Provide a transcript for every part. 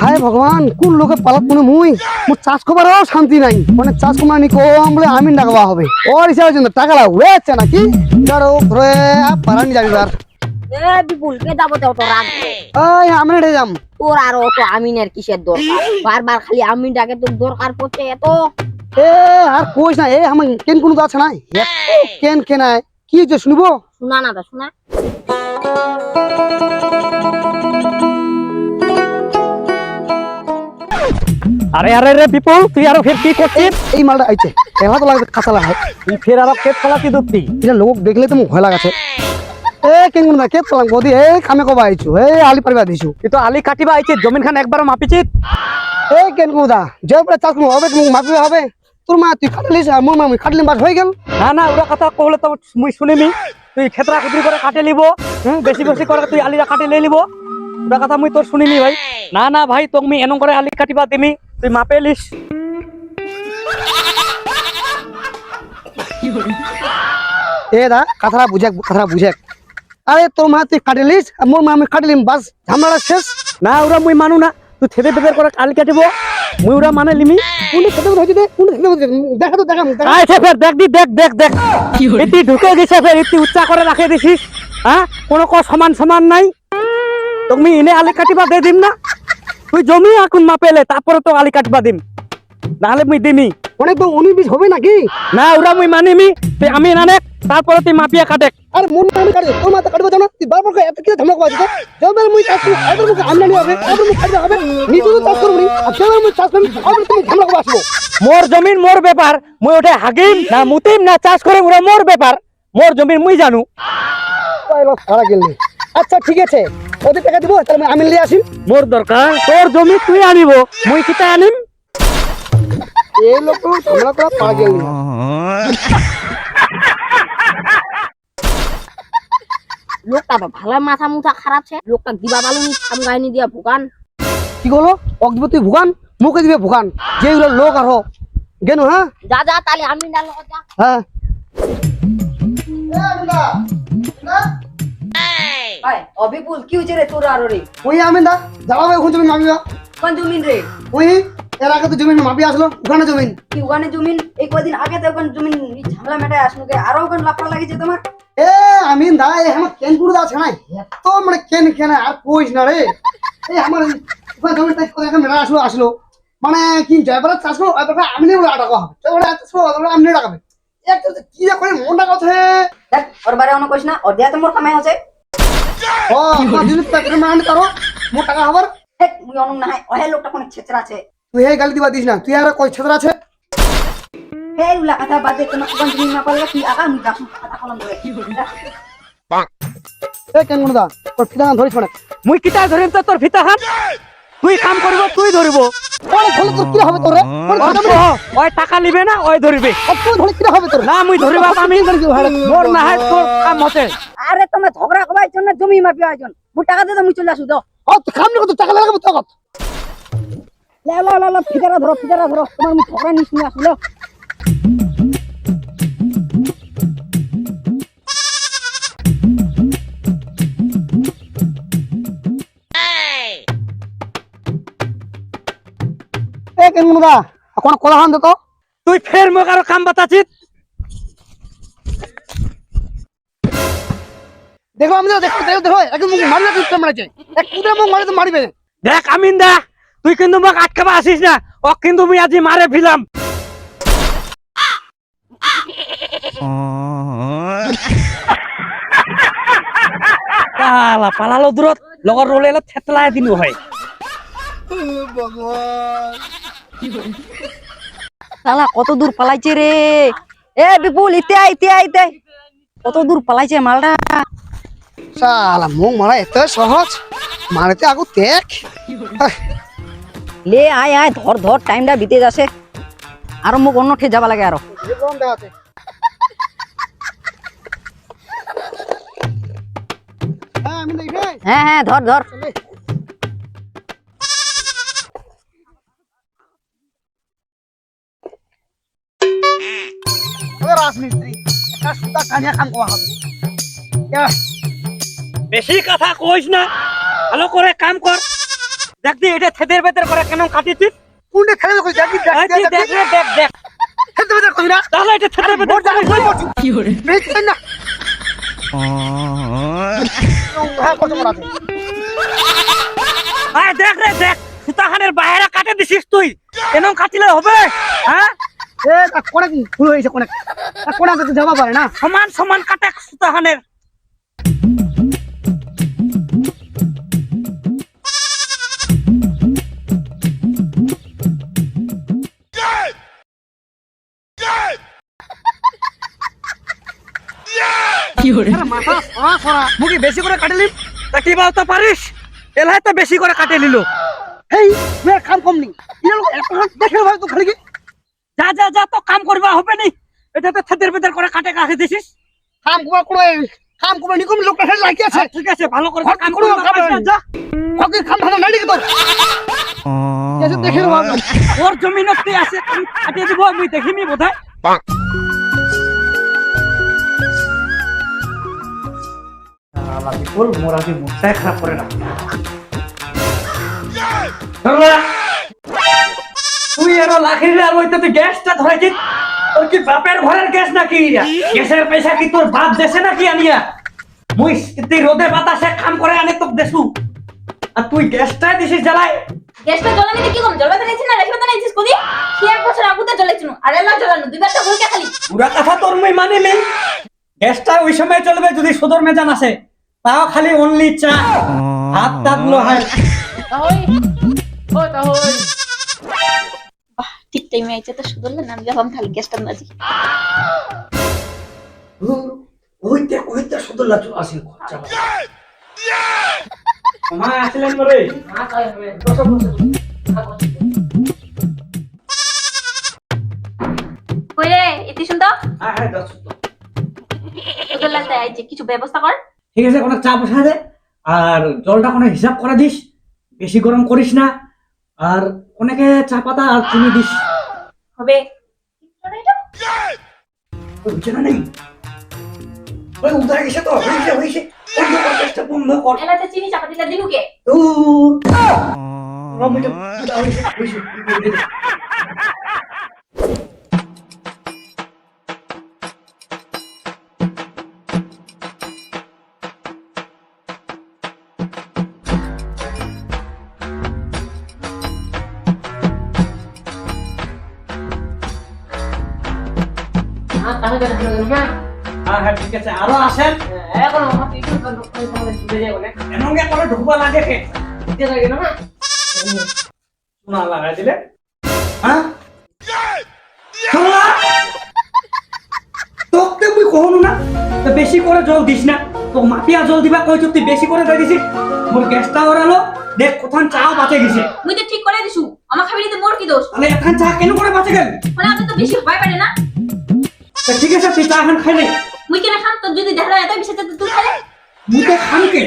হায় ভগবান, কোন লোকে পালাত মনে মুই মোর চাষ করারও শান্তি নাই। মানে চাষ কমা নি কম বলে আমি ডাকবা হবে ওর হিসাবে জন্য টাকা লাগছে নাকি ধরো ঘরে পারানি যাবি বার। বিপুল কে যাবো তো রাগ ওই আমি রে যাম। তোর আর অত আমিনের কিসের দরকার? বারবার খালি আমিন ডাকে তোর দরকার পড়ছে এত। এ আর কইস না, এ আমার কেন কোনো আছে না কেন কেনায় কি যে শুনবো। শোনা না শোনা। আরে আরে রে বিপুল, তুই আরো ফের কি করছিস? এই মালটা আইছে এলা তো লাগবে কাঁচা লাগা। তুই ফের আরো কেট ফলাতি দুপতি। এটা লোক দেখলে তো মুখ ভয় লাগাছে। এ কেন কোন কে পালাম বদি এ কামে কবা আইছো এ আলি পারবা দিছো। তুই তো আলি কাটিবা আইছিস, জমিন খান একবারও মাপিছিস? এ কেন কোন দা যে পরে চাষ করব হবে তুমি মাপি হবে। তোর মা তুই কাটলিস আর মোর মা আমি কাটলিম বাস হয়ে গেল। না না, ওরা কথা কইলে তো মুই শুনিমি। তুই ক্ষেত্রা ক্ষেত্রি করে কাটে লিব, বেশি বেশি করে তুই আলিরা কাটে লই লিব। ওরা কথা মুই তোর শুনিনি ভাই। না না ভাই, তোক মুই এনং করে আলি কাটিবা দিমি, তুই মাপে লিস। এ দা কথাটা বুঝে। আরে তোর মা তুই কাটলিস আর মোর মা আমি কাটলিম বাস ঝামেলা শেষ। না ওরা মুই মানু না, তুই থেদে বেদের করে আলি কাটিব, মুই ওরা মানে লিমি। কোন খেতে হইছে দে কোন দেখা তো দেখা আইছে ফের দেখ দি দেখ ইতি ঢুকে গেছে, ফের ইতি উচ্চা করে রাখে দিছিস। হ্যাঁ, কোনো সমান সমান নাই। তুমি এনে আলি কাটিবা দে দিম না, তুই জমি এখন মাপেলে তারপরে তো আলি কাটিবা দিম, নাহলে মুই দিমি। অনেক তো 19-20 হবে নাকি? না ওরা মুই মানিমি, তুই আমি নানে তারপরে তুই মাপিয়া কাটে। আরে মোর মা আমি কাটে তোর মা তো কাটবে জানো তুই বারবার এত কি ঝামেলা করছিস? জবের মুই চাষ করব এবার মুই আমদানি হবে এবার মুই কাটবে হবে নিজে তো চাষ করবি আর জবের মুই চাষ করবি আবার তুমি ঝামেলা করব আসবো। মোর জমিন মোর ব্যাপার, মুই ওঠে হাগিম না মুতিম না চাষ করে ওরা মোর ব্যাপার, মোর জমিন মুই জানু। কইলো সারা গেলি। আচ্ছা ঠিক আছে, ওদের টাকা দিব তাহলে আমি নিয়ে আসি। মোর দরকার তোর জমি তুই আনিব, মুই কিতা আনিম? এই লোক ঝামেলা করা পারা গেলি। লোকটা তো ভালো মাথা মুথা খারাপ ছে। লোকটা দিবা বালুনি কাম গাইনি দিয়া ভুকান। কি বলো অগ্নিপতি ভুগান মুখে দিবে ভুগান যেগুলো লোক আর গেন। হ্যাঁ যা যা তাহলে আমি ডাল যা। হ্যাঁ ভাই অবিপুল কি হইছে রে তোর আর রে? ওই আমি দা যাওয়া ওখানে জমি মাপিবা। কোন জমিন রে? ওই এর আগে তো জমি মাপি আসলো ওখানে জমি। কি ওখানে জমিন? এই কয়দিন আগে তো ওখানে জমিন ঝামেলা মেটায় আসলো কে আরো ওখানে লাফড়া লাগিছে তোমার? এ আমি দা এই আমার কেন পুরো আছে না এত মানে কেন আর কইস না রে। এই আমার ওখানে জমি তাই করে মেলা আসলো মানে কি জয়বার চাষ করো আর আমি নিয়ে টাকা হবে তো ওরা চাষ করো আমি নিয়ে টাকা একটা কি করে মনটা কথা দেখ ওর বারে অন্য কইস না, ওর দিয়া তো মোর কামাই আছে। ও আমার দিন প্যাকেট মানে তারো মোর টাকা হবার। দেখ মুই অনম না হয় ওহে লোকটা কোন ছেচরা আছে। তুই এই গালি দিবা দিস না, তুই আর কই ছেদরা আছে। হে উলা কথা বাদ দে, তোমার কোন জমিন না পারলে কি আগা মুই যাসু কথা কলম ধরে। এ কেন গুণ দা তোর ফিতা ধরিস না। মুই কিতা ধরিম তো তোর ফিতা হাত? তুই কাম করিব তুই ধরিব। ওরে ধরে তোর কি হবে তোর রে? ওই টাকা লিবে না ওই ধরিবে। তুই ধরে কি হবে তোর? না মুই ধরিবা আমি মোর না হয় তোর কাম হতে। আরে তোমরা ঝগড়া করার জন্য জমি মাপিয়া আইজন, মুই টাকা দে তো মুই চলে আসু দাও। ও তুই কাম না কত টাকা লাগাবো তো কত? লে লে লে ফিদারা ধরো তোমার মুই ঝগড়া নিস নিয়ে আসলো। এ কেন গুণ দা কোন কথা হান তো তুই ফের মোক আর কাম বাতাছিস। দেখো আমি দেখো একদম মুখ মারলে তুই মারছে এক কুদে মুখ মারে তো মারিবে। দেখ আমিন দা, তুই কিন্তু মোক আটকাবা আসিস না, ও কিন্তু মুই আজি মারে ফিলাম। পালালো দূরত লগর রোলে এলো থেতলাই দিনু হয়। শালা কত দূর পালাইছে রে? এ বিপুল ইতে কত দূর পালাইছে মালটা। শালা মুখ মারা এত সহজ মারতে আগু দেখ। লে আয় ধর টাইমটা বিতে যাচ্ছে আর মোক অন্য ঠে যাবা লাগে আরো। হ্যাঁ আমি দেখি হ্যাঁ ধর রাজমিস্ত্রি একটা সুতা টানিয়া কাম করা হবে ইয়া, বেশি কথা কইস না, ভালো করে কাম কর। দেখবি এটা থেদের বেদের করে কেন কাটিছিস? কোনটা খেলে কই দেখি এই তুই দেখ রে, দেখ দেখ। খেলতে বেদে কই না তাহলে এটা থেদের বেদের করে কই করছি কি হরে বেশ না হ্যাঁ কত বড় আছে আয় দেখ রে দেখ, সুতাখানের বাইরে কাটে দিছিস তুই, কেন কাটিলে হবে? হ্যাঁ, এ তা কোনে কি ভুল হইছে কোনে তা কোনে তো যাবা পারে না সমান সমান কাটে সুতাখানের। মাথা সরা সরা মুখি বেশি করে কাটিলি, কাটিবাও তো পারিস, এলাই তো বেশি করে কাটে নিল। হেই মে কাম কম নি ইয়া লোক একটা দেখে ভাই তো খালি কি যা যা যা, তো কাম করবা হবে নি, এটা তো থেদের বেদের করে কাটে কাটে দিছিস। কাম কোবা কোনে কাম কোবা নি কম লোকটা হেল লাগি আছে ঠিক আছে, ভালো করে কাম করো, করবা, কাম করো। যা। ওকে কাম ভালো নাই কি তোর এসে দেখে ভাই ওর জমিনত তুই আছে, কাটিয়ে দিব, আমি দেখিনি বোধহয়। বল মোরা যে মুখটাই খারাপ করে না। তুই এরো লাখির আর ওইটা তুই গ্যাসটা ধরেছিস, তোর কি বাপের ঘরের গ্যাস নাকি? গ্যাসের পয়সা কি তোর বাপ দেশে নাকি আনিয়া? মুই তুই রোদে বাতাসে কাম করে আনে তোকে দেশু, আর তুই গ্যাসটাই দিছিস জ্বালায়। গ্যাসটা জ্বলানি কি কম জ্বলাতে নাইছিস না রেশমাতে নাইছিস কোদি কি এক বছর আগুতে জ্বলাইছিনু আর এলা জ্বলানো দুইবারটা ভুলকে খালি পুরা কথা তোর মুই মানি নেই। গ্যাসটা ওই সময় চলবে যদি সদর মেজান আসে, তাও খালি অনলি চা, হাত তাগলো হয়। বাহ ঠিক টাইমে আইছে তো সুদরলেন আমি যখন খালি গ্যাসটা নাজি ওইতে সদর লাগু আসে খরচা। মা আসলেন বলে কই রে ইতি শুনতো হ্যাঁ হ্যাঁ দশ। সুদরলেন আইছে কিছু ব্যবস্থা কর ঠিক আছে, কোনো চা বসা দে, আর জলটা কোনো হিসাব করে দিস, বেশি গরম করিস না, আর অনেকে চা পাতা আর চিনি দিস। হবে বুঝছে না নেই ওই উদয় গেছে তো, হয়েছে হয়েছে, বন্ধ কর গ্যাসটা, বন্ধ কর। এলাতে চিনি চাপাতিটা দিনুকে দূর রমিটা হয়েছে হয়েছে। হ্যাঁ হ্যাঁ ঠিক আছে, আরো আসেন। এমনকে করে ঢুকবা লাগে কে? শোনা লাগাই দিলে, হ্যাঁ শোনা তোকে মুই কহনু না তো বেশি করে জল দিস না, তো মাটিয়া জল দিবা কইছো তুই বেশি করে দিয়ে দিছিস। মোর গ্যাসটা ওরালো, দেখ কোথান চাও বাঁচে গেছে। মুই তো ঠিক করে দিছু আমার খাবি দিতে মোর কি দোষ তাহলে এখন চা কেন করে বাঁচে গেল? মানে আপনি তো বেশি ভয় পারে না তা ঠিক আছে, তুই চা এখন খাই নে, মুই কেন খান তো যদি দেখা যায় বিষয়টা তুই খালে মুখে খানকে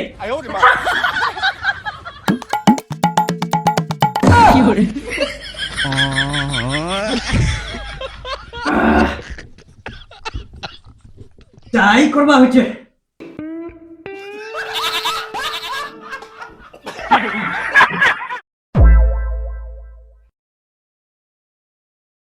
যাই করবা হয়েছে।